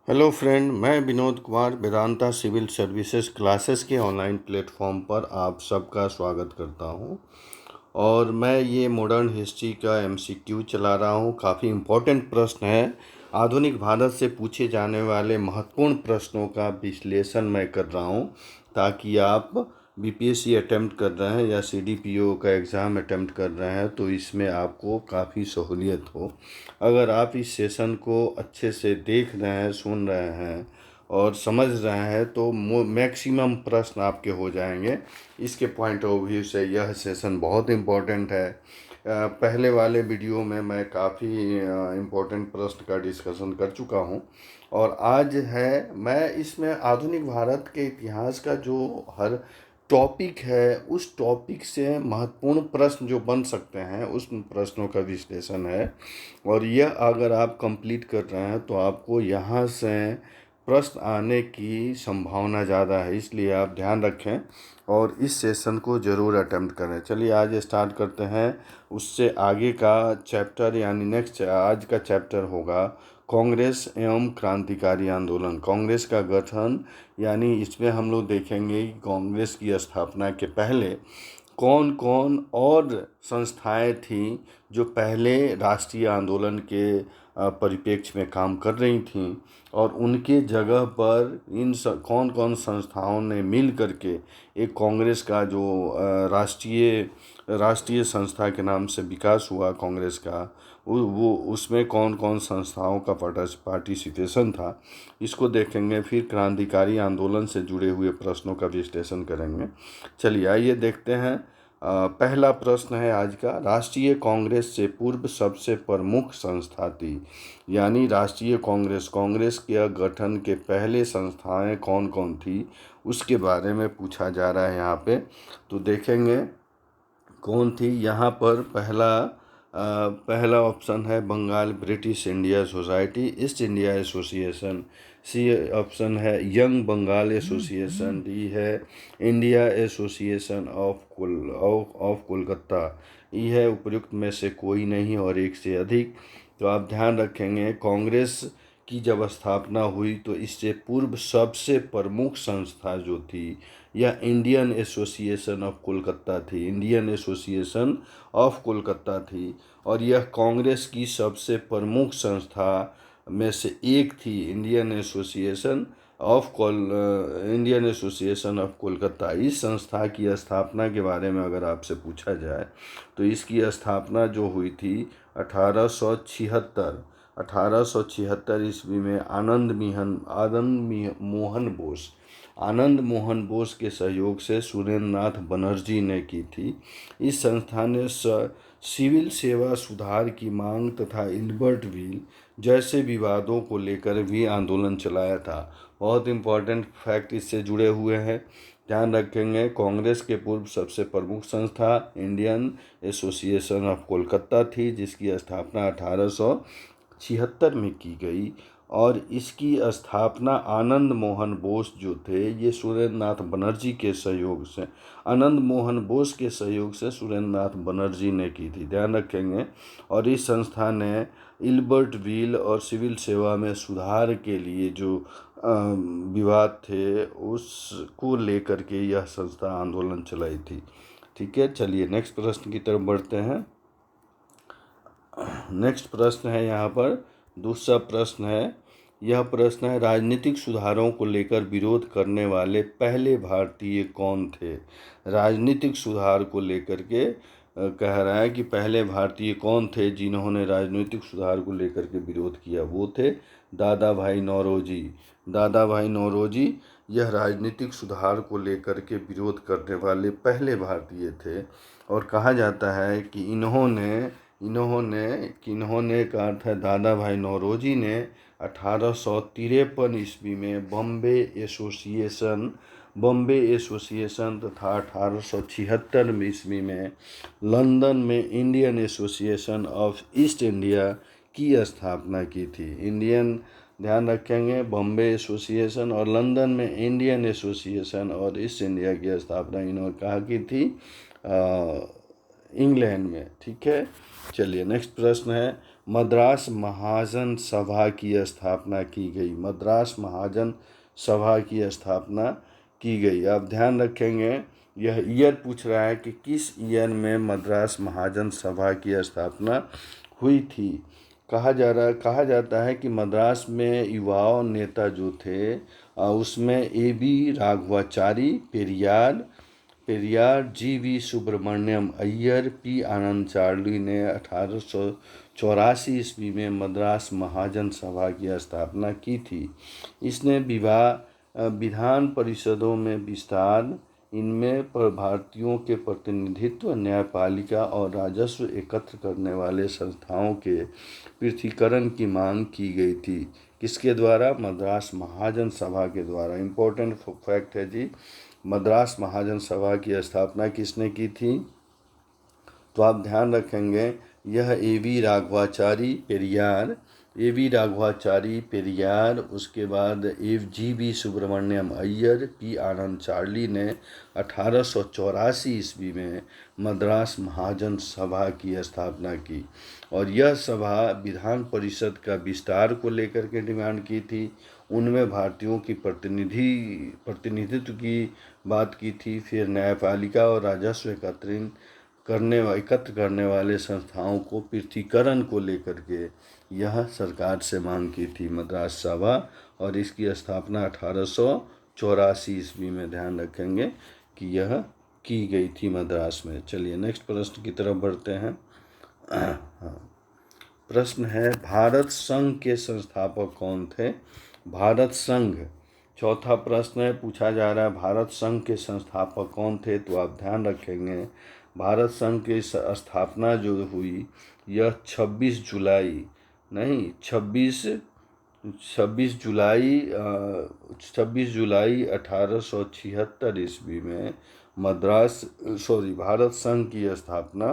Hello friend, मैं Vinod Kumar Vedanta civil services classes के online platform पर आप सबका स्वागत करता हूं। और मैं ये मॉडर्न हिस्ट्री का एमसीक्यू चला रहा हूं। काफ़ी इम्पोर्टेंट प्रश्न है। आधुनिक भारत से पूछे जाने वाले महत्वपूर्ण प्रश्नों का विश्लेषण मैं कर रहा हूं, ताकि आप बीपीएससी अटेम्प्ट कर रहे हैं या सीडीपीओ का एग्ज़ाम अटेम्प्ट कर रहे हैं तो इसमें आपको काफ़ी सहूलियत हो। अगर आप इस सेशन को अच्छे से देख रहे हैं, सुन रहे हैं और समझ रहे हैं तो मैक्सिमम प्रश्न आपके हो जाएंगे। इसके पॉइंट ऑफ व्यू से यह सेशन बहुत इम्पोर्टेंट है। पहले वाले वीडियो में मैं काफ़ी इम्पोर्टेंट प्रश्न का डिस्कशन कर चुका हूं, और आज है मैं इसमें आधुनिक भारत के इतिहास का जो हर टॉपिक है, उस टॉपिक से महत्वपूर्ण प्रश्न जो बन सकते हैं उस प्रश्नों का विश्लेषण है। और यह अगर आप कंप्लीट कर रहे हैं तो आपको यहाँ से प्रश्न आने की संभावना ज़्यादा है, इसलिए आप ध्यान रखें और इस सेशन को ज़रूर अटेम्प्ट करें। चलिए आज स्टार्ट करते हैं। उससे आगे का चैप्टर यानी नेक्स्ट आज का चैप्टर होगा कांग्रेस एवं क्रांतिकारी आंदोलन। कांग्रेस का गठन, यानी इसमें हम लोग देखेंगे कि कांग्रेस की स्थापना के पहले कौन कौन और संस्थाएं थीं जो पहले राष्ट्रीय आंदोलन के परिप्रेक्ष्य में काम कर रही थीं, और उनके जगह पर कौन कौन संस्थाओं ने मिल करके एक कांग्रेस का जो राष्ट्रीय संस्था के नाम से विकास हुआ कांग्रेस का, वो उसमें कौन कौन संस्थाओं का पार्टिसिपेशन था, इसको देखेंगे। फिर क्रांतिकारी आंदोलन से जुड़े हुए प्रश्नों का विश्लेषण करेंगे। चलिए आइए देखते हैं। पहला प्रश्न है आज का, राष्ट्रीय कांग्रेस से पूर्व सबसे प्रमुख संस्था थी, यानी राष्ट्रीय कांग्रेस के गठन के पहले संस्थाएं कौन कौन थी उसके बारे में पूछा जा रहा है यहाँ पे। तो देखेंगे कौन थी। यहाँ पर पहला ऑप्शन है Bengal British India society, East India association. C option है यंग बंगाल एसोसिएशन। डी है India association of Kolkata. E है उपयुक्त में से कोई नहीं और एक से अधिक। तो आप ध्यान रखेंगे, कांग्रेस की जब स्थापना हुई तो इससे पूर्व सबसे प्रमुख संस्था जो थी यह इंडियन एसोसिएशन ऑफ कोलकाता थी। इंडियन एसोसिएशन ऑफ कोलकाता थी, और यह कांग्रेस की सबसे प्रमुख संस्था में से एक थी। Indian association of Kolkata. इस संस्था की स्थापना के बारे में अगर आपसे पूछा जाए तो इसकी स्थापना जो हुई थी 1876 ईस्वी में आनंद मोहन बोस के सहयोग से सुरेंद्रनाथ बनर्जी ने की थी। इस संस्था ने सिविल सेवा सुधार की मांग तथा इल्बर्ट व्हील जैसे विवादों को लेकर भी आंदोलन चलाया था। बहुत इम्पोर्टेंट फैक्ट इससे जुड़े हुए हैं, ध्यान रखेंगे। कांग्रेस के पूर्व सबसे प्रमुख संस्था इंडियन एसोसिएशन ऑफ कोलकाता थी, जिसकी स्थापना 1876 में की गई, और इसकी स्थापना आनंद मोहन बोस जो थे ये सुरेंद्रनाथ बनर्जी के सहयोग से सुरेंद्रनाथ बनर्जी ने की थी, ध्यान रखेंगे। और इस संस्था ने इल्बर्ट व्हील और सिविल सेवा में सुधार के लिए जो विवाद थे उसको लेकर के यह संस्था आंदोलन चलाई थी। ठीक है, चलिए नेक्स्ट प्रश्न की तरफ बढ़ते हैं। नेक्स्ट प्रश्न है यहाँ पर दूसरा प्रश्न है। यह प्रश्न है, राजनीतिक सुधारों को लेकर विरोध करने वाले पहले भारतीय कौन थे। राजनीतिक सुधार को लेकर के कह रहा है कि पहले भारतीय कौन थे जिन्होंने राजनीतिक सुधार को लेकर के विरोध किया। वो थे दादा भाई नौरोजी। यह राजनीतिक सुधार को लेकर के विरोध करने वाले पहले भारतीय थे, और कहा जाता है कि इन्होंने का अर्थ है दादा भाई नौरोजी ने 1853 ईस्वी में बॉम्बे एसोसिएशन तथा 1876 ईस्वी में लंदन में Indian association of east India की स्थापना की थी। ध्यान रखेंगे, बॉम्बे एसोसिएशन और लंदन में इंडियन एसोसिएशन और ईस्ट इंडिया की स्थापना इन्होंने कहा की थी इंग्लैंड में। ठीक है, चलिए नेक्स्ट प्रश्न है, मद्रास महाजन सभा की स्थापना की गई? मद्रास महाजन सभा की स्थापना की गई। आप ध्यान रखेंगे, यह ईयर पूछ रहा है कि किस ईयर में मद्रास महाजन सभा की स्थापना हुई थी। कहा जाता है कि मद्रास में युवा नेता जो थे उसमें A B. Raghavachari, Periyar, G V. Subramaniam Iyer, P. Anand Charlu ने 1884 ईस्वी में मद्रास महाजन सभा की स्थापना की थी। इसने विधान परिषदों में विस्तार, इनमें भारतीयों के प्रतिनिधित्व, न्यायपालिका और राजस्व एकत्र करने वाले संस्थाओं के पृथक्करण की मांग की गई थी। किसके द्वारा? मद्रास महाजन सभा के द्वारा। इम्पोर्टेंट फैक्ट है जी, मद्रास महाजन सभा की स्थापना किसने की थी? तो आप ध्यान रखेंगे, यह ए.वी. राघवाचारी पेरियार, उसके बाद जी.वी. सुब्रमण्यम अय्यर, पी. आनंद चार्ली ने 1884 ईस्वी में मद्रास महाजन सभा की स्थापना की। और यह सभा विधान परिषद का विस्तार को लेकर के डिमांड की थी। उनमें भारतीयों की प्रतिनिधित्व की बात की थी। फिर न्यायपालिका और राजस्व एकत्र करने वाले संस्थाओं को पृथक्करण को लेकर के यह सरकार से मांग की थी मद्रास सभा, और इसकी स्थापना 1884 ईस्वी में, ध्यान रखेंगे कि यह की गई थी मद्रास में। चलिए नेक्स्ट प्रश्न की तरफ बढ़ते हैं। प्रश्न है, भारत संघ के संस्थापक कौन थे? भारत संघ, चौथा प्रश्न है, पूछा जा रहा है भारत संघ के संस्थापक कौन थे? तो आप ध्यान रखेंगे, भारत संघ की स्थापना जो हुई यह 26 जुलाई 1876 ईस्वी में भारत संघ की स्थापना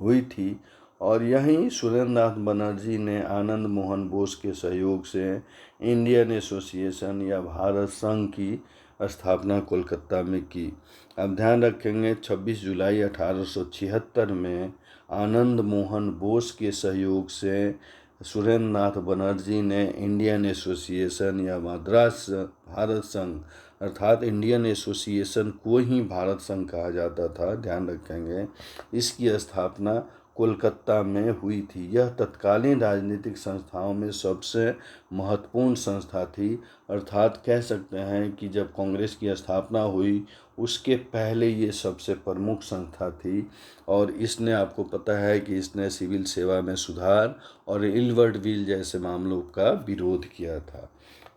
हुई थी। और यहीं सुरेंद्रनाथ बनर्जी ने आनंद मोहन बोस के सहयोग से इंडियन एसोसिएशन या भारत संघ की स्थापना कोलकाता में की। अब ध्यान रखेंगे, 26 जुलाई 1876 में आनंद मोहन बोस के सहयोग से सुरेंद्रनाथ बनर्जी ने इंडियन एसोसिएशन या मद्रास भारत संघ, अर्थात इंडियन एसोसिएशन को ही भारत संघ कहा जाता था, ध्यान रखेंगे, इसकी स्थापना कोलकाता में हुई थी। यह तत्कालीन राजनीतिक संस्थाओं में सबसे महत्वपूर्ण संस्था थी। अर्थात कह सकते हैं कि जब कांग्रेस की स्थापना हुई उसके पहले ये सबसे प्रमुख संस्था थी। और इसने, आपको पता है कि इसने सिविल सेवा में सुधार और इल्वर्ट विल जैसे मामलों का विरोध किया था।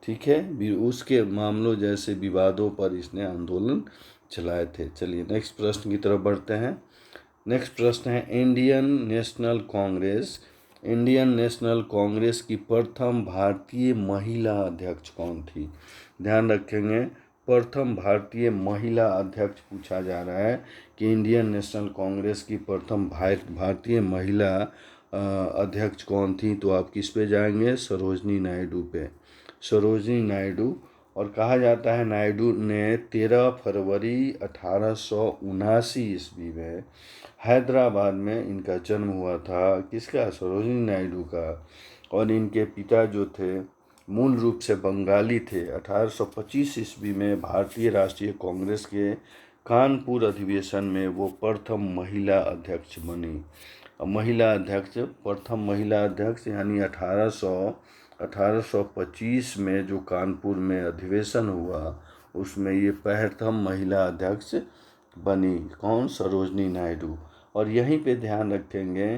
ठीक है, उसके मामलों जैसे विवादों पर इसने आंदोलन चलाए थे। चलिए नेक्स्ट प्रश्न की तरफ बढ़ते हैं। नेक्स्ट प्रश्न है, इंडियन नेशनल कांग्रेस की प्रथम भारतीय महिला अध्यक्ष कौन थी? ध्यान रखेंगे, प्रथम भारतीय महिला अध्यक्ष पूछा जा रहा है कि इंडियन नेशनल कांग्रेस की प्रथम भारतीय महिला अध्यक्ष कौन थी? तो आप किस पे जाएंगे? सरोजनी नायडू पे। सरोजनी नायडू। और कहा जाता है नायडू ने 13 फरवरी 1879 ईस्वी में हैदराबाद में इनका जन्म हुआ था। किसका? सरोजनी नायडू का। और इनके पिता जो थे मूल रूप से बंगाली थे। 1825 ईस्वी में भारतीय राष्ट्रीय कांग्रेस के कानपुर अधिवेशन में वो प्रथम महिला अध्यक्ष बनी। प्रथम महिला अध्यक्ष यानी 1825 में जो कानपुर में अधिवेशन हुआ उसमें ये प्रथम महिला अध्यक्ष बनी। कौन? सरोजनी नायडू। और यहीं पे ध्यान रखेंगे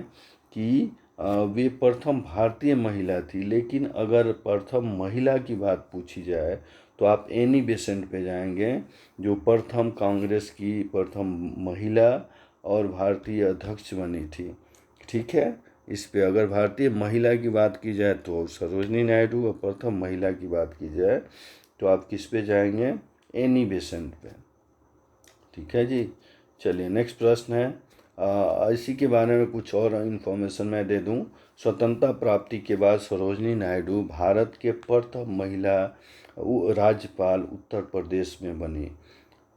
कि वे प्रथम भारतीय महिला थी, लेकिन अगर प्रथम महिला की बात पूछी जाए तो आप एनी बेसेंट पे जाएंगे, जो प्रथम कांग्रेस की प्रथम महिला और भारतीय अध्यक्ष बनी थी। ठीक है, इस पे अगर भारतीय महिला की बात की जाए तो सरोजनी नायडू, और प्रथम महिला की बात की जाए तो आप किस पे जाएंगे? एनी बेसेंट पे। ठीक है जी। चलिए नेक्स्ट प्रश्न है, इसी के बारे में कुछ और इन्फॉर्मेशन मैं दे दूं। स्वतंत्रता प्राप्ति के बाद सरोजनी नायडू भारत के प्रथम महिला राज्यपाल उत्तर प्रदेश में बनी।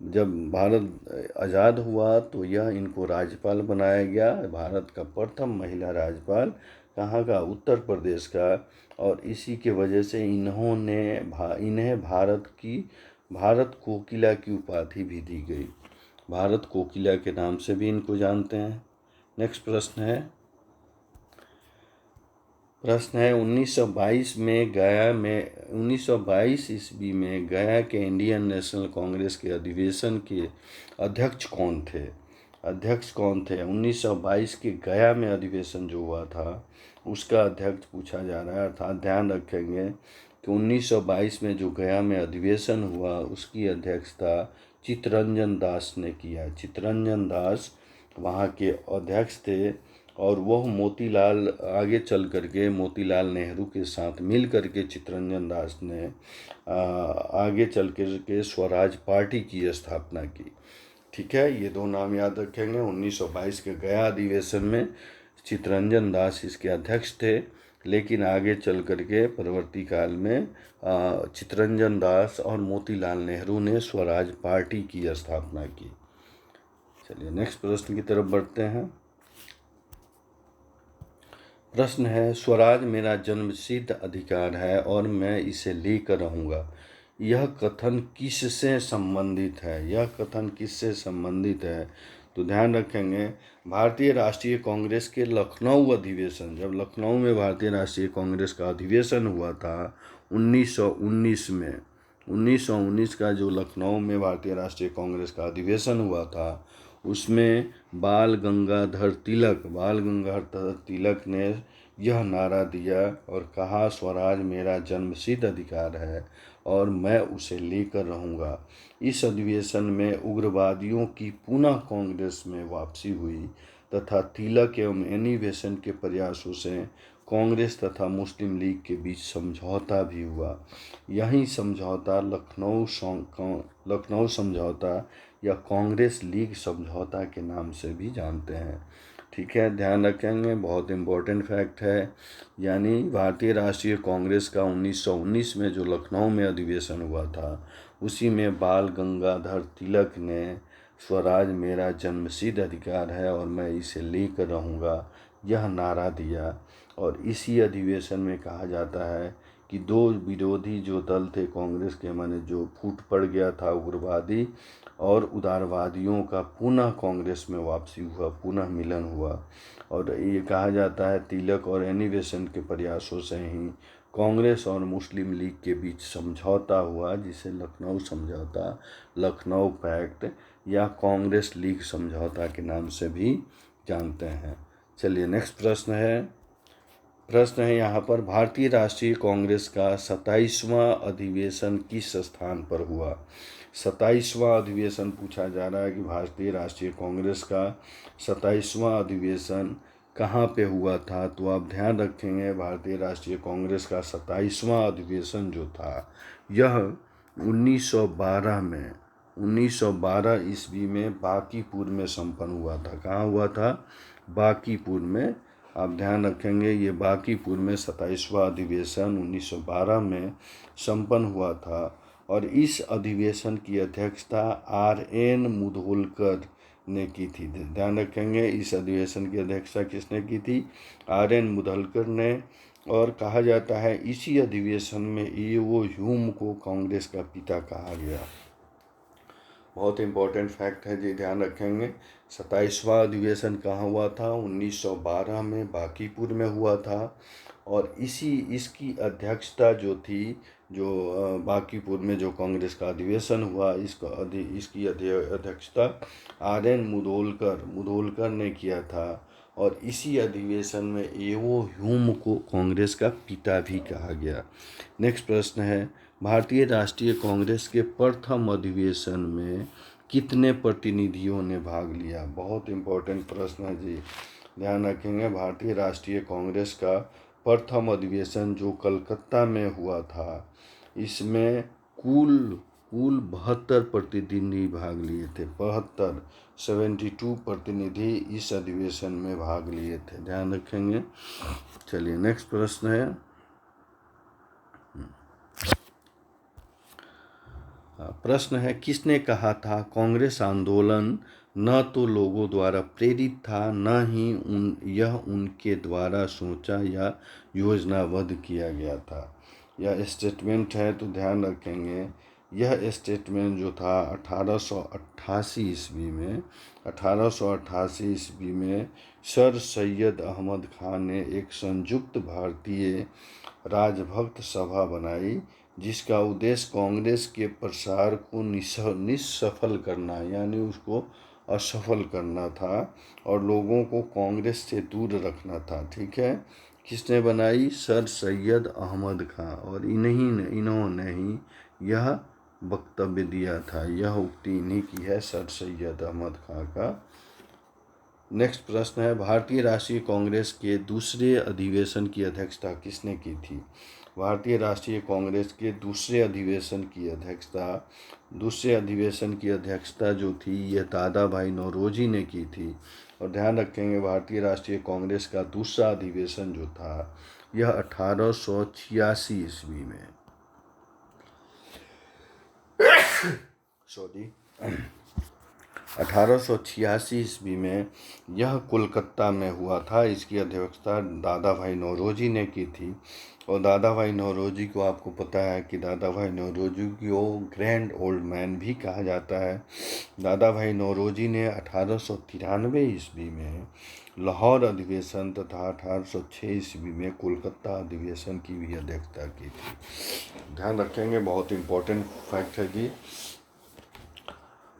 जब भारत आज़ाद हुआ तो यह इनको राज्यपाल बनाया गया। भारत का प्रथम महिला राज्यपाल कहाँ का, उत्तर प्रदेश का। और इसी के वजह से इन्हें भारत कोकिला की उपाधि भी दी गई। भारत कोकिला के नाम से भी इनको जानते हैं। नेक्स्ट प्रश्न है 1922 ईस्वी में गया के इंडियन नेशनल कांग्रेस के अधिवेशन के अध्यक्ष कौन थे? 1922 के गया में अधिवेशन जो हुआ था उसका अध्यक्ष पूछा जा रहा है। अर्थात ध्यान रखेंगे कि 1922 में जो गया में अधिवेशन हुआ उसकी अध्यक्षता चित्तरंजन दास ने किया। चित्तरंजन दास वहाँ के अध्यक्ष थे और वह आगे चल करके मोतीलाल नेहरू के साथ मिल करके चित्तरंजन दास ने आगे चल करके स्वराज पार्टी की स्थापना की। ठीक है, ये दो नाम याद रखेंगे। 1922 के गया अधिवेशन में चित्तरंजन दास इसके अध्यक्ष थे, लेकिन आगे चल करके परवर्ती काल में चित्तरंजन दास और मोतीलाल नेहरू ने स्वराज पार्टी की स्थापना की। चलिए नेक्स्ट प्रश्न की तरफ बढ़ते हैं। प्रश्न है, स्वराज मेरा जन्मसिद्ध अधिकार है और मैं इसे लेकर रहूँगा। यह कथन किससे संबंधित है? तो ध्यान रखेंगे, भारतीय राष्ट्रीय कांग्रेस के लखनऊ अधिवेशन, जब लखनऊ में भारतीय राष्ट्रीय कांग्रेस का अधिवेशन हुआ था 1919 का जो लखनऊ में भारतीय राष्ट्रीय कांग्रेस का अधिवेशन हुआ था उसमें बाल गंगाधर तिलक ने यह नारा दिया और कहा, स्वराज मेरा जन्मसिद्ध अधिकार है और मैं उसे लेकर रहूँगा। इस अधिवेशन में उग्रवादियों की पुनः कांग्रेस में वापसी हुई तथा तिलक एवं एनी बेसेंट के प्रयासों से कांग्रेस तथा मुस्लिम लीग के बीच समझौता भी हुआ। यही समझौता लखनऊ समझौता या कांग्रेस लीग समझौता के नाम से भी जानते हैं। ठीक है, ध्यान रखेंगे, बहुत इम्पोर्टेंट फैक्ट है। यानी भारतीय राष्ट्रीय कांग्रेस का 1919 में जो लखनऊ में अधिवेशन हुआ था उसी में बाल गंगाधर तिलक ने स्वराज मेरा जन्मसिद्ध अधिकार है और मैं इसे लेकर रहूँगा यह नारा दिया। और इसी अधिवेशन में कहा जाता है कि दो विरोधी जो दल थे कांग्रेस के, माने जो फूट पड़ गया था उग्रवादी और उदारवादियों का, पुनः कांग्रेस में वापसी हुआ, पुनः मिलन हुआ। और ये कहा जाता है तिलक और एनी बेसेंट के प्रयासों से ही कांग्रेस और मुस्लिम लीग के बीच समझौता हुआ, जिसे लखनऊ समझौता, लखनऊ पैक्ट या कांग्रेस लीग समझौता के नाम से भी जानते हैं। चलिए नेक्स्ट प्रश्न है यहाँ पर, भारतीय राष्ट्रीय कांग्रेस का 27वां अधिवेशन किस स्थान पर हुआ? 27वां अधिवेशन पूछा जा रहा है कि भारतीय राष्ट्रीय कांग्रेस का 27वां अधिवेशन कहाँ पे हुआ था। तो आप ध्यान रखेंगे, भारतीय राष्ट्रीय कांग्रेस का 27वां अधिवेशन जो था यह 1912 ईस्वी में बांकीपुर में संपन्न हुआ था। कहाँ हुआ था? बांकीपुर में। आप ध्यान रखेंगे, ये बांकीपुर में 27वां अधिवेशन 1912 में संपन्न हुआ था और इस अधिवेशन की अध्यक्षता R.N. मुधोलकर ने की थी। ध्यान रखेंगे, इस अधिवेशन की अध्यक्षता किसने की थी? R.N. मुधोलकर ने। और कहा जाता है इसी अधिवेशन में E.O. ह्यूम को कांग्रेस का पिता कहा गया। बहुत इम्पोर्टेंट फैक्ट है जी, ध्यान रखेंगे। 27वां अधिवेशन कहाँ हुआ था? 1912 में बांकीपुर में हुआ था और इसकी अध्यक्षता जो थी, जो बांकीपुर में जो कांग्रेस का अधिवेशन हुआ, इसकी अध्यक्षता R.N. मुधोलकर ने किया था। और इसी अधिवेशन में E.O. ह्यूम को कांग्रेस का पिता भी कहा गया। नेक्स्ट प्रश्न है, भारतीय राष्ट्रीय कांग्रेस के प्रथम अधिवेशन में कितने प्रतिनिधियों ने भाग लिया? बहुत इम्पोर्टेंट प्रश्न है जी, ध्यान रखेंगे। भारतीय राष्ट्रीय कांग्रेस का प्रथम अधिवेशन जो कलकत्ता में हुआ था, इसमें कुल 72 प्रतिनिधि भाग लिए थे। 72 प्रतिनिधि इस अधिवेशन में भाग लिए थे, ध्यान रखेंगे। चलिए नेक्स्ट प्रश्न है, प्रश्न है, किसने कहा था कांग्रेस आंदोलन न तो लोगों द्वारा प्रेरित था, न ही यह उनके द्वारा सोचा या योजनाबद्ध किया गया था। यह स्टेटमेंट है, तो ध्यान रखेंगे यह स्टेटमेंट जो था 1888 ईस्वी में सर सैयद अहमद खान ने एक संयुक्त भारतीय राजभक्त सभा बनाई, जिसका उद्देश्य कांग्रेस के प्रसार को निष्सफल करना, यानी उसको असफल करना था और लोगों को कांग्रेस से दूर रखना था। ठीक है, किसने बनाई? सर सैयद अहमद खान, और इन्होंने ही यह वक्तव्य दिया था, यह उक्ति इन्हीं की है, सर सैयद अहमद खान का। नेक्स्ट प्रश्न है, भारतीय राष्ट्रीय कांग्रेस के दूसरे अधिवेशन की अध्यक्षता किसने की थी? भारतीय राष्ट्रीय कांग्रेस के दूसरे अधिवेशन की अध्यक्षता जो थी, यह दादा भाई नौरोजी ने की थी। और ध्यान रखेंगे भारतीय राष्ट्रीय कांग्रेस का दूसरा अधिवेशन जो था, यह 1886 ईस्वी में 1886 ईस्वी में यह कोलकाता में हुआ था। इसकी अध्यक्षता दादा भाई नौरोजी ने की थी। और दादा भाई नौरोजी को आपको पता है कि दादा भाई नौरोजी को ग्रैंड ओल्ड मैन भी कहा जाता है। दादा भाई नौरोजी ने 1893 ईस्वी में लाहौर अधिवेशन तथा 1806 ईस्वी में कोलकाता अधिवेशन की भी अध्यक्षता की थी। ध्यान रखेंगे, बहुत इम्पोर्टेंट फैक्ट है कि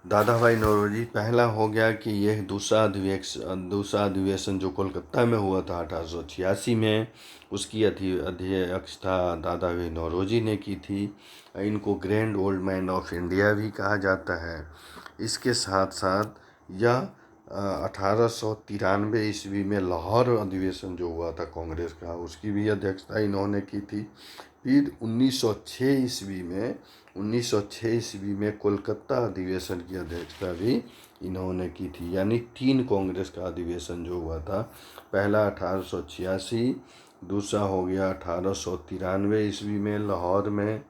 दादा भाई नौरोजी पहला हो गया कि यह दूसरा अधिवेशन जो कोलकाता में हुआ था 1886 में, उसकी अध्यक्षता दादा भाई नौरोजी ने की थी। इनको grand old man of India भी कहा जाता है। इसके साथ साथ यह 1893 ईस्वी में लाहौर अधिवेशन जो हुआ था कांग्रेस का, उसकी भी अध्यक्षता इन्होंने की थी। फिर 1906 ईस्वी में कोलकाता अधिवेशन की अध्यक्षता भी इन्होंने की थी। यानी 3 कांग्रेस का अधिवेशन जो हुआ था, पहला 1886, दूसरा हो गया 1893 ईस्वी में लाहौर में,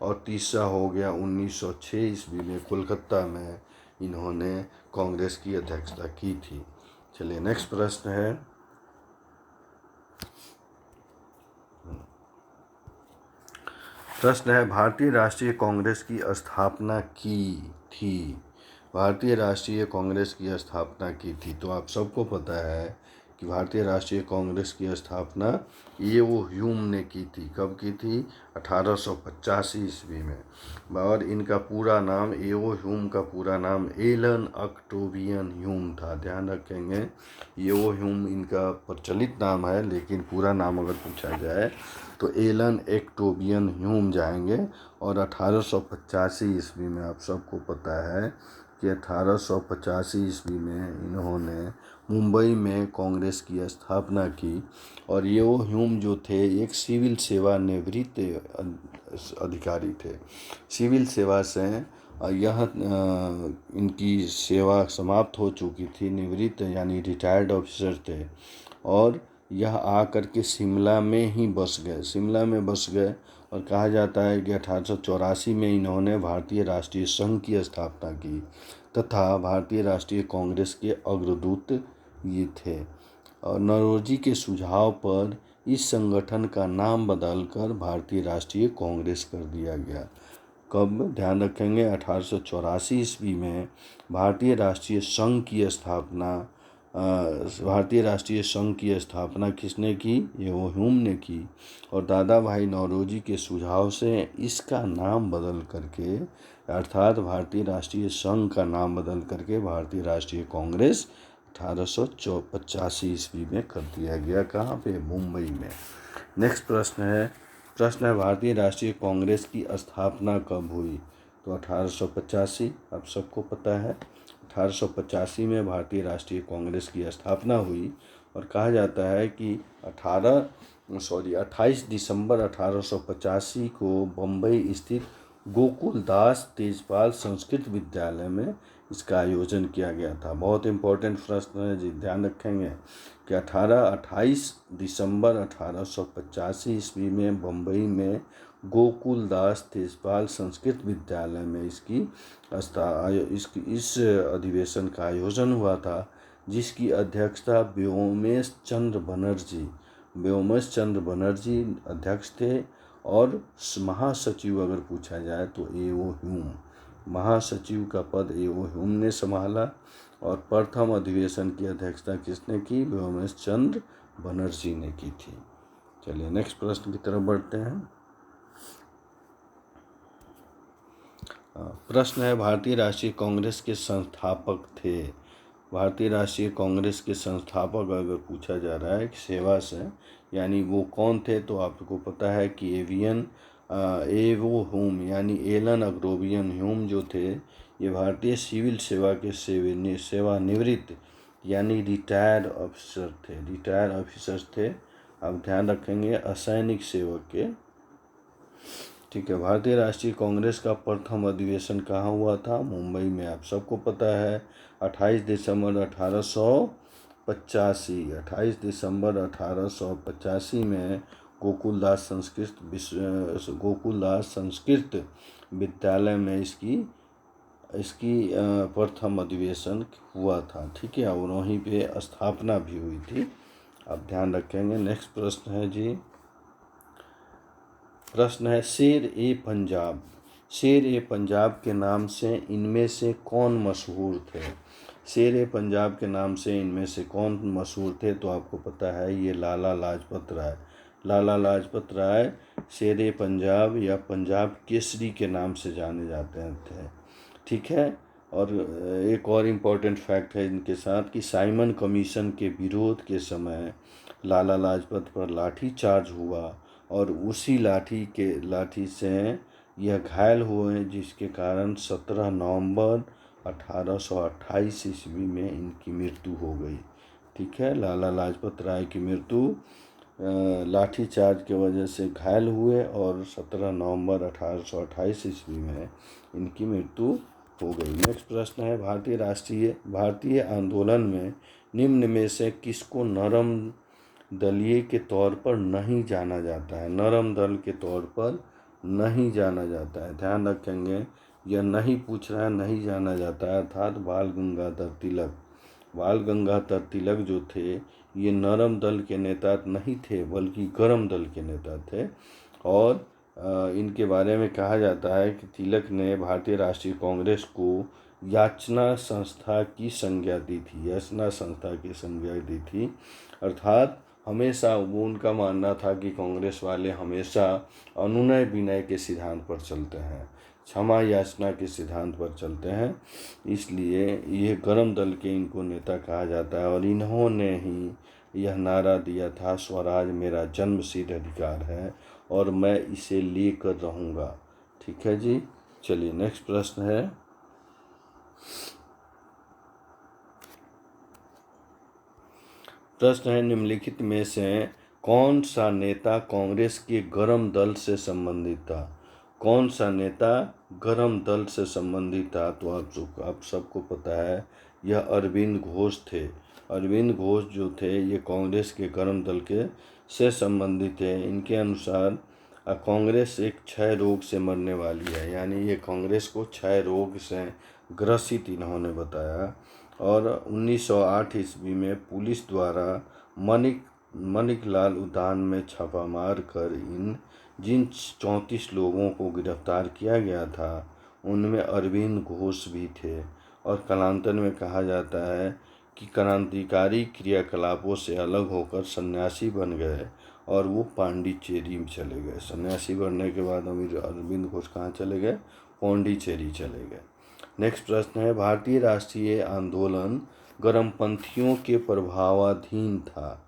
और तीसरा हो गया 1906 ईस्वी में कोलकाता में इन्होंने कांग्रेस की अध्यक्षता की थी। चलिए नेक्स्ट प्रश्न है, भारतीय राष्ट्रीय कांग्रेस की स्थापना की थी। भारतीय राष्ट्रीय कांग्रेस की स्थापना की थी, तो आप सबको पता है कि भारतीय राष्ट्रीय कांग्रेस की स्थापना ए.ओ. ह्यूम ने की थी। कब की थी? 1885 ईस्वी में। और इनका पूरा नाम, ए.ओ. ह्यूम का पूरा नाम एलन ऑक्टेवियन ह्यूम था। ध्यान रखेंगे, ए.ओ. ह्यूम इनका प्रचलित नाम है, लेकिन पूरा नाम अगर पूछा जाए तो एलन ऑक्टेवियन ह्यूम जाएंगे। और 1885 ईस्वी में आप सबको पता है कि 1885 ईस्वी में इन्होंने मुंबई में कांग्रेस की स्थापना की। और ये वो ह्यूम जो थे, एक सिविल सेवा निवृत्त अधिकारी थे। सिविल सेवा से यह इनकी सेवा समाप्त हो चुकी थी, निवृत्त यानी रिटायर्ड ऑफिसर थे। और यह आकर के शिमला में बस गए। और कहा जाता है कि 1884 में इन्होंने भारतीय राष्ट्रीय संघ की स्थापना की तथा भारतीय राष्ट्रीय कांग्रेस के अग्रदूत ये थे। और नौरोजी के सुझाव पर इस संगठन का नाम बदलकर भारतीय राष्ट्रीय कांग्रेस कर दिया गया। कब? ध्यान रखेंगे, 1884 ईस्वी में भारतीय राष्ट्रीय संघ की स्थापना किसने की? ए.ओ. ह्यूम ने की। और दादा भाई नौरोजी के सुझाव से इसका नाम बदल करके, अर्थात भारतीय राष्ट्रीय संघ का नाम बदल करके भारतीय राष्ट्रीय कांग्रेस 1885 ईस्वी में कर दिया गया। कहाँ पे? मुंबई में। नेक्स्ट प्रश्न है भारतीय राष्ट्रीय कांग्रेस की स्थापना कब हुई? तो 1885, आप सबको पता है। 1885 में भारतीय राष्ट्रीय कांग्रेस की स्थापना हुई। और कहा जाता है कि 28 दिसंबर 1885 को बम्बई स्थित गोकुलदास तेजपाल संस्कृत विद्यालय में इसका आयोजन किया गया था। बहुत इम्पोर्टेंट प्रश्न है जी, ध्यान रखेंगे कि 28 दिसंबर 1885 ईस्वी में बम्बई में गोकुलदास तेजपाल संस्कृत विद्यालय में इस अधिवेशन का आयोजन हुआ था, जिसकी अध्यक्षता व्योमेश चंद्र बनर्जी अध्यक्ष थे। और महासचिव अगर पूछा जाए तो ए.ओ. ह्यूम, महासचिव का पद ए.ओ. ह्यूम ने संभाला। और प्रथम अधिवेशन की अध्यक्षता किसने की? व्योमेश चंद्र बनर्जी ने की थी। चलिए नेक्स्ट प्रश्न की तरफ बढ़ते हैं। प्रश्न है, भारतीय राष्ट्रीय कांग्रेस के संस्थापक थे। भारतीय राष्ट्रीय कांग्रेस के संस्थापक अगर पूछा जा रहा है सेवा से, यानी वो कौन थे, तो आपको पता है कि ए.ओ. ह्यूम यानी एलन अग्रोवियन ह्यूम जो थे, ये भारतीय सिविल सेवा के सेवानिवृत्त यानी रिटायर्ड ऑफिसर थे। आप ध्यान रखेंगे, असैनिक सेवक के। ठीक है। भारतीय राष्ट्रीय कांग्रेस का प्रथम अधिवेशन कहाँ हुआ था? मुंबई में, आप सबको पता है। 28 दिसंबर 1885 में गोकुलदास संस्कृत विद्यालय में इसकी प्रथम अधिवेशन हुआ था। ठीक है, और वहीं पे स्थापना भी हुई थी। आप ध्यान रखेंगे। नेक्स्ट प्रश्न है जी, प्रश्न है, शेर ए पंजाब के नाम से इनमें से कौन मशहूर थे? शेर ए पंजाब के नाम से इनमें से कौन मशहूर थे? तो आपको पता है ये लाला लाजपत राय शेर ए पंजाब या पंजाब केसरी के नाम से जाने जाते थे। ठीक है। और एक और इम्पॉर्टेंट फैक्ट है इनके साथ कि साइमन कमीशन के विरोध के समय लाला लाजपत पर लाठी चार्ज हुआ और उसी लाठी से यह घायल हुए, जिसके कारण 17 नवंबर 1828 ईस्वी में इनकी मृत्यु हो गई। ठीक है, लाला लाजपत राय की मृत्यु लाठी चार्ज की वजह से घायल हुए और 17 नवंबर 1828 ईस्वी में इनकी मृत्यु हो गई। नेक्स्ट प्रश्न है, भारतीय आंदोलन में निम्न में से किसको नरम दलीय के तौर पर नहीं जाना जाता है? नरम दल के तौर पर नहीं जाना जाता है। ध्यान रखेंगे, यह नहीं पूछ रहा है, नहीं जाना जाता है, अर्थात बाल गंगाधर तिलक जो थे, ये नरम दल के नेता नहीं थे बल्कि गरम दल के नेता थे। और इनके बारे में कहा जाता है कि तिलक ने भारतीय राष्ट्रीय कांग्रेस को याचना संस्था की संज्ञा दी थी। अर्थात हमेशा वो, उनका मानना था कि कांग्रेस वाले हमेशा अनुनय विनय के सिद्धांत पर चलते हैं, क्षमा याचना के सिद्धांत पर चलते हैं, इसलिए ये गरम दल के इनको नेता कहा जाता है। और इन्होंने ही यह नारा दिया था, स्वराज मेरा जन्मसिद्ध अधिकार है और मैं इसे लेकर रहूँगा। ठीक है जी। चलिए नेक्स्ट प्रश्न है, निम्नलिखित में से कौन सा नेता कांग्रेस के गरम दल से संबंधित था? कौन सा नेता गरम दल से संबंधित था? तो आप सबको पता है, यह अरविंद घोष थे। अरविंद घोष जो थे, ये कांग्रेस के गरम दल से संबंधित है। इनके अनुसार कांग्रेस एक क्षय रोग से मरने वाली है, यानी ये कांग्रेस को क्षय रोग से ग्रसित इन्होंने बताया। और 1908 ईस्वी में पुलिस द्वारा मणिकलाल उद्यान में छापा मार कर जिन 34 लोगों को गिरफ्तार किया गया था, उनमें अरविंद घोष भी थे। और कालांतर में कहा जाता है कि क्रांतिकारी क्रियाकलापों से अलग होकर सन्यासी बन गए और वो पांडिचेरी में चले गए। सन्यासी बनने के बाद अरविंद घोष कहाँ चले गए? पांडिचेरी चले गए। नेक्स्ट प्रश्न है, भारतीय राष्ट्रीय आंदोलन गरमपंथियों के प्रभावाधीन था।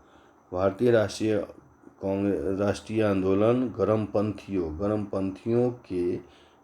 भारतीय राष्ट्रीय आंदोलन गरमपंथियों के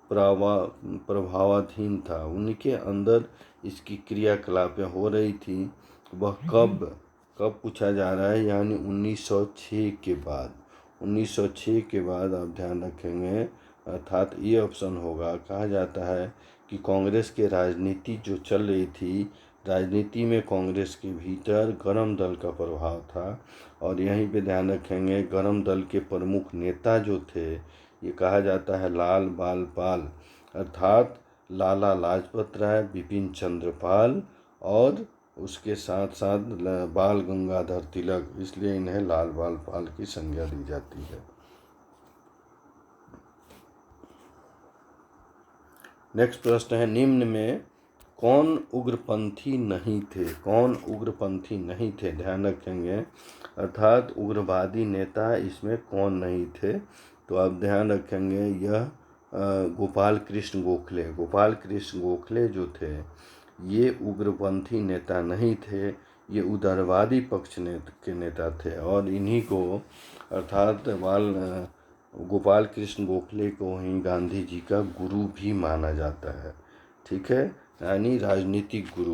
प्रभावाधीन था। उनके अंदर इसकी क्रियाकलापें हो रही थी। वह कब पूछा जा रहा है? यानी 1906 के बाद। 1906 के बाद आप ध्यान रखेंगे, अर्थात ये ऑप्शन होगा। कहा जाता है कि कांग्रेस के राजनीति जो चल रही थी, राजनीति में कांग्रेस के भीतर गरम दल का प्रभाव था। और यहीं पे ध्यान रखेंगे, गरम दल के प्रमुख नेता जो थे, ये कहा जाता है लाल बाल पाल, अर्थात लाला लाजपत राय, बिपिन चंद्र पाल और उसके साथ साथ बाल गंगाधर तिलक, इसलिए इन्हें लाल बाल पाल की संज्ञा दी जाती है। नेक्स्ट प्रश्न है, निम्न में कौन उग्रपंथी नहीं थे? कौन उग्रपंथी नहीं थे, ध्यान रखेंगे, अर्थात उग्रवादी नेता इसमें कौन नहीं थे? तो आप ध्यान रखेंगे, यह गोपाल कृष्ण गोखले, गोपाल कृष्ण गोखले जो थे ये उग्रपंथी नेता नहीं थे, ये उदारवादी पक्ष के नेता थे और इन्हीं को अर्थात गोपाल कृष्ण गोखले को ही गांधी जी का गुरु भी माना जाता है। ठीक है, यानी राजनीतिक गुरु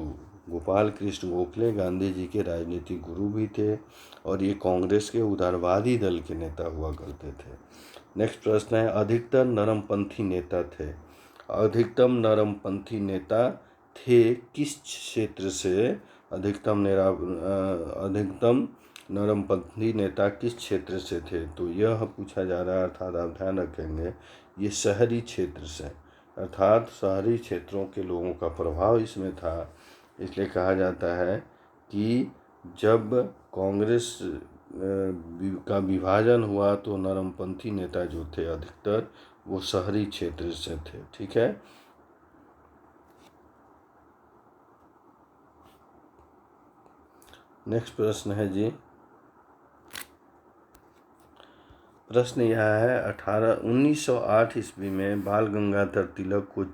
गोपाल कृष्ण गोखले गांधी जी के राजनीतिक गुरु भी थे और ये कांग्रेस के उदारवादी दल के नेता हुआ करते थे। नेक्स्ट प्रश्न है, अधिकतर नरमपंथी नेता थे? अधिकतम नरमपंथी नेता थे किस क्षेत्र से? अधिकतम नरमपंथी नेता किस क्षेत्र से थे? तो यह पूछा जा रहा है, अर्थात आप ध्यान रखेंगे ये शहरी क्षेत्र से, अर्थात शहरी क्षेत्रों के लोगों का प्रभाव इसमें था। इसलिए कहा जाता है कि जब कांग्रेस का विभाजन हुआ तो नरमपंथी नेता जो थे अधिकतर वो शहरी क्षेत्र से थे। ठीक है, नेक्स्ट प्रश्न है जी, प्रश्न यह है, 1908 ईस्वी में बाल गंगाधर तिलक को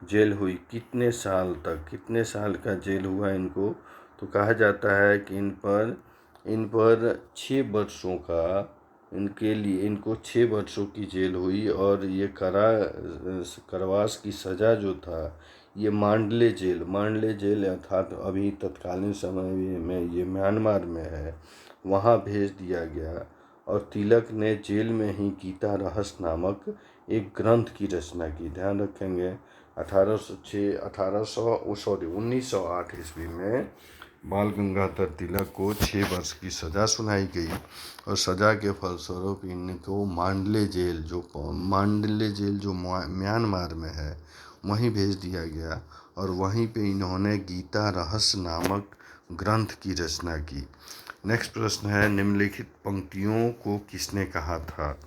जेल हुई कितने साल तक? कितने साल का जेल हुआ इनको? तो कहा जाता है कि इन पर 6 वर्षों का, इनको 6 वर्षों की जेल हुई और ये कारावास की सज़ा जो था ये मांडले जेल अर्थात अभी तत्कालीन समय में ये म्यांमार में है, वहाँ भेज दिया गया और तिलक ने जेल में ही गीता रहस्य नामक एक ग्रंथ की रचना की। ध्यान रखेंगे, 1908 ईस्वी में बाल गंगाधर तिलक को 6 वर्ष की सज़ा सुनाई गई और सज़ा के फलस्वरूप इनको मांडले जेल जो म्यांमार में है वहीं भेज दिया गया और वहीं पे इन्होंने गीता रहस्य नामक ग्रंथ की रचना की। नेक्स्ट प्रश्न है, निम्नलिखित पंक्तियों को किसने कहा था?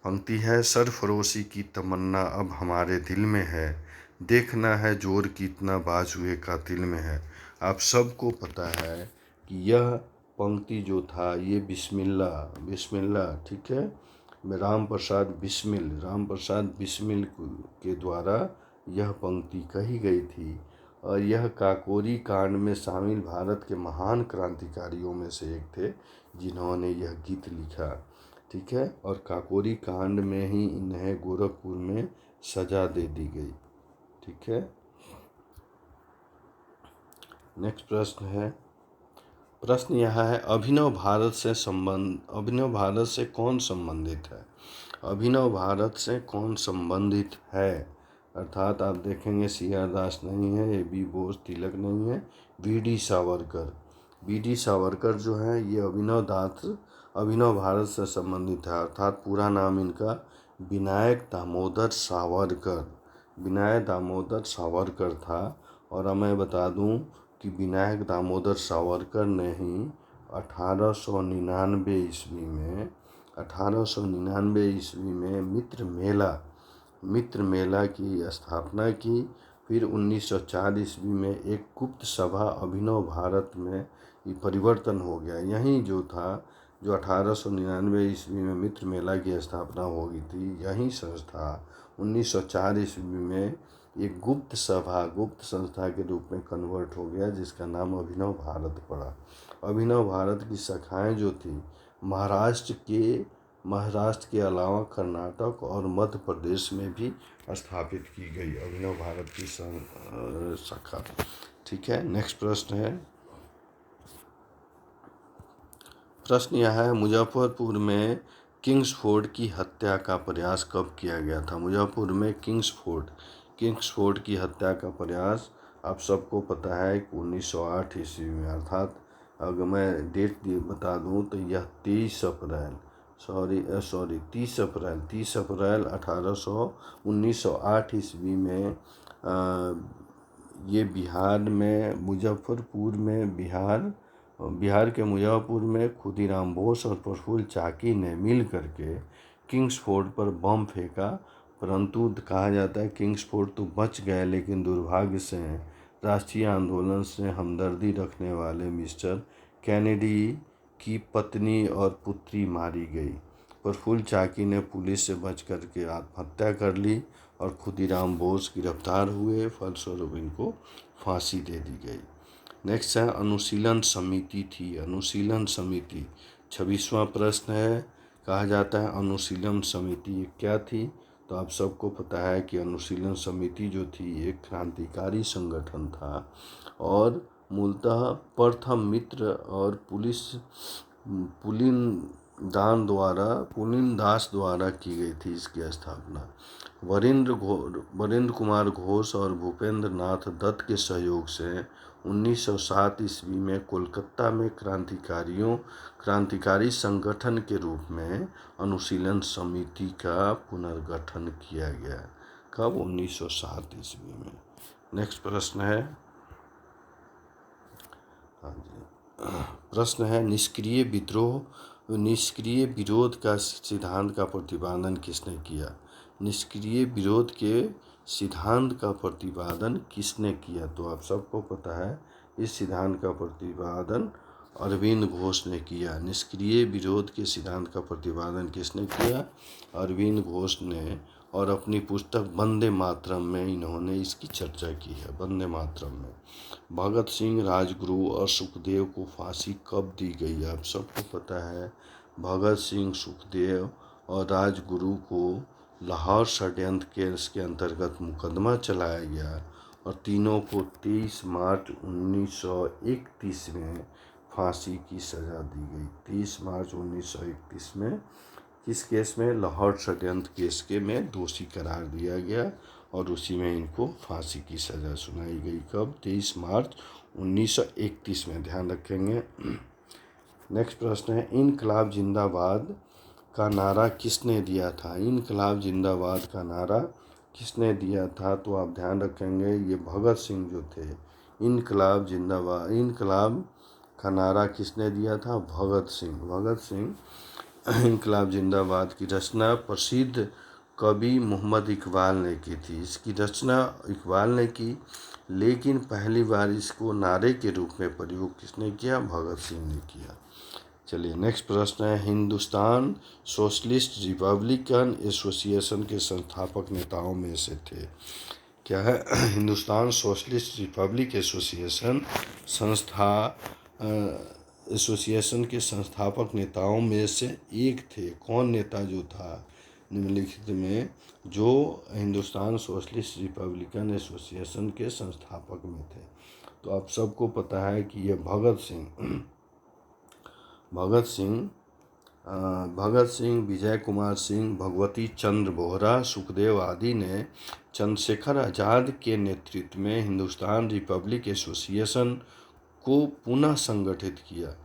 पंक्ति है, सरफरोशी की तमन्ना अब हमारे दिल में है, देखना है जोर कितना बाजुए का दिल में है। आप सबको पता है कि यह पंक्ति जो था ये बिस्मिल्लाह, ठीक है, राम प्रसाद बिस्मिल के द्वारा यह पंक्ति कही गई थी और यह काकोरी कांड में शामिल भारत के महान क्रांतिकारियों में से एक थे जिन्होंने यह गीत लिखा। ठीक है, और काकोरी कांड में ही इन्हें गोरखपुर में सजा दे दी गई। ठीक है, नेक्स्ट प्रश्न है, प्रश्न यह है, अभिनव भारत से कौन संबंधित है? अभिनव भारत से कौन संबंधित है? अर्थात आप देखेंगे CR दास नहीं है, AB बोस, तिलक नहीं है, BD सावरकर जो है ये अभिनव भारत से संबंधित है। अर्थात पूरा नाम इनका विनायक दामोदर सावरकर था और मैं बता दूं कि विनायक दामोदर सावरकर ने ही 1899 ईस्वी में मित्र मेला की स्थापना की। फिर 1904 ईस्वी में एक गुप्त सभा अभिनव भारत में ये परिवर्तन हो गया। यहीं जो 1899 ईस्वी में मित्र मेला की स्थापना हो गई थी, यही संस्था 1904 ईस्वी में एक गुप्त संस्था के रूप में कन्वर्ट हो गया जिसका नाम अभिनव भारत पड़ा। अभिनव भारत की शाखाएं जो थी महाराष्ट्र के अलावा कर्नाटक और मध्य प्रदेश में भी स्थापित की गई अभिनव भारत की शाखा। ठीक है, नेक्स्ट प्रश्न है, प्रश्न यह है, मुजफ्फरपुर में किंग्सफोर्ड की हत्या का प्रयास कब किया गया था? मुजफ्फरपुर में किंग्सफोर्ड की हत्या का प्रयास आप सबको पता है कि 1908 ईस्वी में, अर्थात अगर मैं डेट बता दूं तो यह 23 अप्रैल सॉरी 30 अप्रैल 1908 ईस्वी में ये बिहार में मुजफ्फरपुर में बिहार के मुजफ्फरपुर में खुदीराम बोस और प्रफुल्ल चाकी ने मिल करके किंग्सफोर्ड पर बम फेंका, परंतु कहा जाता है किंग्सफोर्ड तो बच गए, लेकिन दुर्भाग्य से राष्ट्रीय आंदोलन से हमदर्दी रखने वाले मिस्टर कैनेडी की पत्नी और पुत्री मारी गई। प्रफुल्ल चाकी ने पुलिस से बच करके आत्महत्या कर ली और खुदीराम बोस गिरफ्तार हुए, फलस्वरूप इनको फांसी दे दी गई। नेक्स्ट है अनुशीलन समिति थी। अनुशीलन समिति 26वां प्रश्न है। कहा जाता है अनुशीलन समिति ये क्या थी? तो आप सबको पता है कि अनुशीलन समिति जो थी एक क्रांतिकारी संगठन था और मूलतः प्रथम मित्र और पुलिन दास द्वारा की गई थी इसकी स्थापना। वरेंद्र कुमार घोष और भूपेंद्र नाथ दत्त के सहयोग से 1907 ईस्वी में कोलकाता में क्रांतिकारी संगठन के रूप में अनुशीलन समिति का पुनर्गठन किया गया। कब? 1907 ईस्वी में। नेक्स्ट प्रश्न है, हाँ जी, प्रश्न है निष्क्रिय विरोध का सिद्धांत का प्रतिपादन किसने किया? निष्क्रिय विरोध के सिद्धांत का प्रतिपादन किसने किया? तो आप सबको पता है इस सिद्धांत का प्रतिपादन अरविंद घोष ने किया। निष्क्रिय विरोध के सिद्धांत का प्रतिपादन किसने किया? अरविंद घोष ने, और अपनी पुस्तक वंदे मातरम में इन्होंने इसकी चर्चा की है। वंदे मातरम में भगत सिंह, राजगुरु और सुखदेव को फांसी कब दी गई? आप सबको पता है भगत सिंह, सुखदेव और राजगुरु को लाहौर षड्यंत्र केस के अंतर्गत मुकदमा चलाया गया और तीनों को 23 मार्च 1931 में फांसी की सज़ा दी गई। 30 मार्च 1931 में किस केस में? लाहौर षड्यंत्र केस के में दोषी करार दिया गया और उसी में इनको फांसी की सज़ा सुनाई गई। कब? 23 मार्च 1931 में, ध्यान रखेंगे। नेक्स्ट प्रश्न है इनकलाब जिंदाबाद का नारा किसने दिया था? इनकलाब जिंदाबाद का नारा किसने दिया था? तो आप ध्यान रखेंगे ये भगत सिंह जो थे। इनकलाब का नारा किसने दिया था? भगत सिंह इनकलाब जिंदाबाद की रचना प्रसिद्ध कवि मोहम्मद इकबाल ने की थी। इसकी रचना इकबाल ने की, लेकिन पहली बार इसको नारे के रूप में प्रयोग किसने किया? भगत सिंह ने किया। चलिए नेक्स्ट प्रश्न है हिंदुस्तान सोशलिस्ट रिपब्लिकन एसोसिएशन के संस्थापक नेताओं में से थे। क्या है? हिंदुस्तान सोशलिस्ट रिपब्लिक एसोसिएशन के संस्थापक नेताओं में से एक थे। कौन नेता जो था निम्नलिखित में जो हिंदुस्तान सोशलिस्ट रिपब्लिकन एसोसिएशन के संस्थापक में थे? तो आप सबको पता है कि ये भगत सिंह, विजय कुमार सिंह, भगवती चंद्र बोहरा, सुखदेव आदि ने चंद्रशेखर आज़ाद के नेतृत्व में हिंदुस्तान रिपब्लिक एसोसिएशन को पुनः संगठित किया।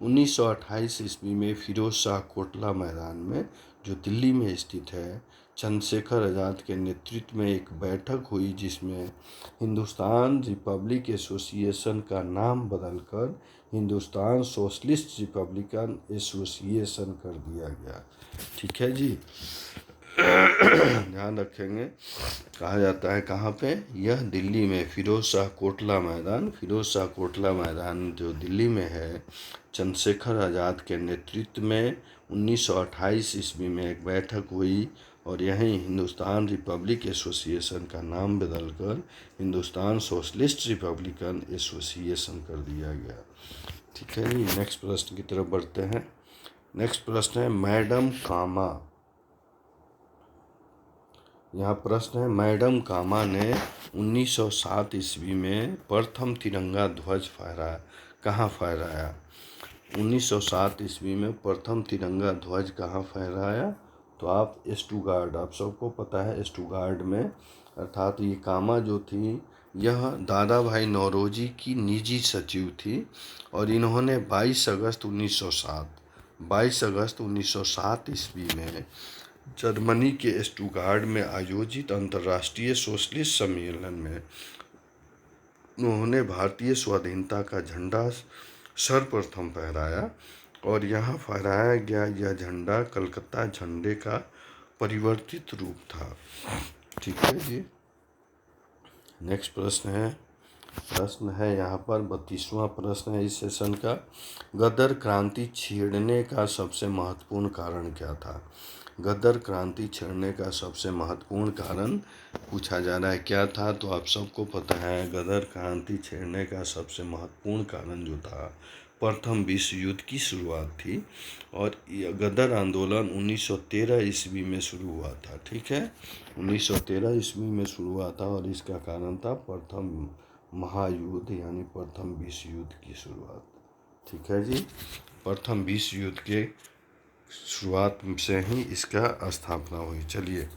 1928 ईस्वी में फिरोज शाह कोटला मैदान में जो दिल्ली में स्थित है, चंद्रशेखर आज़ाद के नेतृत्व में एक बैठक हुई जिसमें हिंदुस्तान रिपब्लिक एसोसिएशन का नाम बदलकर हिंदुस्तान सोशलिस्ट रिपब्लिकन एसोसिएशन कर दिया गया। ठीक है जी, ध्यान रखेंगे। कहा जाता है कहाँ पे? यह दिल्ली में फिरोज शाह कोटला मैदान जो दिल्ली में है, चंद्रशेखर आज़ाद के नेतृत्व में 1928 ईस्वी में एक बैठक हुई और यहीं हिंदुस्तान रिपब्लिक एसोसिएशन का नाम बदलकर हिंदुस्तान सोशलिस्ट रिपब्लिकन एसोसिएशन कर दिया गया। ठीक है जी, नेक्स्ट प्रश्न की तरफ बढ़ते हैं। नेक्स्ट प्रश्न है मैडम कामा। यहाँ प्रश्न है मैडम कामा ने 1907 ईस्वी में प्रथम तिरंगा ध्वज फहराया। कहाँ फहराया? 1907 ईस्वी में प्रथम तिरंगा ध्वज कहाँ फहराया? तो आप स्टुगार्ड, आप सबको पता है स्टुगार्ड में, अर्थात ये कामा जो थी यह दादा भाई नौरोजी की निजी सचिव थी और इन्होंने 22 अगस्त 1907 22 अगस्त 1907 ईस्वी में जर्मनी के स्टुटगार्ट में आयोजित अंतर्राष्ट्रीय सोशलिस्ट सम्मेलन में उन्होंने भारतीय स्वाधीनता का झंडा सर्वप्रथम फहराया और यहाँ फहराया गया यह झंडा कलकत्ता झंडे का परिवर्तित रूप था। ठीक है जी। नेक्स्ट प्रश्न है यहाँ पर 32वां प्रश्न है इस सेशन का। गदर क्रांति छेड़ने का सबसे महत्वपूर्ण कारण क्या था? गदर क्रांति छेड़ने का सबसे महत्वपूर्ण कारण पूछा जा रहा है क्या था? तो आप सबको पता है गदर क्रांति छेड़ने का सबसे महत्वपूर्ण कारण जो था प्रथम विश्व युद्ध की शुरुआत थी और गदर आंदोलन 1913 ईस्वी में शुरू हुआ था। ठीक है, 1913 ईस्वी में शुरू हुआ था और इसका कारण था प्रथम महायुद्ध यानी प्रथम विश्व युद्ध की शुरुआत। ठीक है जी, प्रथम विश्व युद्ध के शुरुआत से ही इसका स्थापना हुई। चलिए